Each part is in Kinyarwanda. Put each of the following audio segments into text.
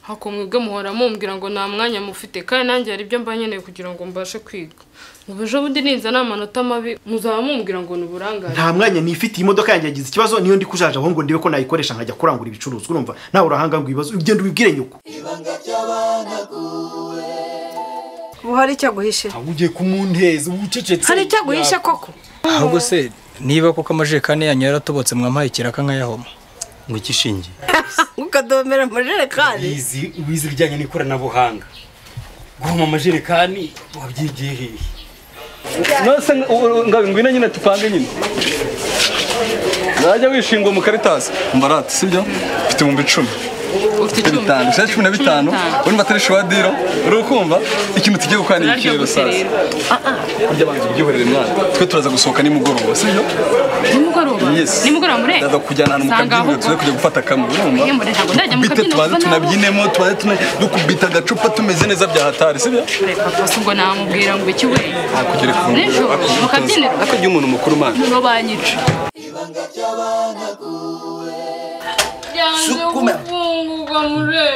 hako mwebwe muhora mumbwira ngo nta mwanya mufite kandi nanjye hari ibyo mba nkeneye kugira ngo mbashe kwiga ubujo bundi ninza n'amanota mabi muzaba mumbwira ngo nuburangare nta mwanya nifite imodoka yanjye yagize ikibazo niyo ndi kujaja aho ngo ndibe ko nayikoresha nkajya kurangura ibicuruzwa urumva nawe urahanga ngo ibibazo ugenda ubibwire nyuko buhari cyo guhishe ugiye kumunteza ubucecetse hari cyo guhishe koko ahubwo se niba koko amajekane yanyu yaratobotse mwampaye ikiraka nkayahoma ngo ikishinge ukadomera amajerekani wizi bijyanye n'ikoranabuhanga guhoma amajerekani wabyigiye hehe nose ngwino nyine tupange nyine najya wishingwa mu Caritas mbarati sibyo mfite 10,000 ufite 5 se 15 uri matari shwadiro urukumva ikintu tugiye gukwana ikirero sasa burya banze byihorere mwana twe turaza gusohoka ni mugoroba sibyo nimugoroba nimugoroba mure ndaza kujyana mu kabyiniro tuje kujya gufata kamwe urumva bite twaze tunabyinemo twaze dukubita agacupa tumeze neza bya hatari sibyo papa sugo namubwira ngo iki we akugere ku mu kabyiniro akajya umuntu mukuru mana no banyica ibanga cy'abanaguwe sukuma funguka mure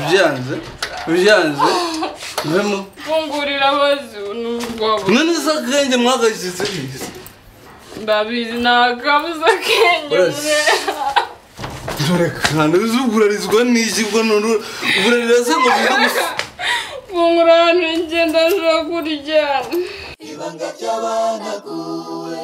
byanze memo fungurira bazunu rwabo none zakenge mwagashyize ndabizi nakabuza kenge mure dore kandi uzugurarizwa n'ikibwo nuru urariraze ngo fungura hano ngenda nje kurya ibanga cy'abanaguwe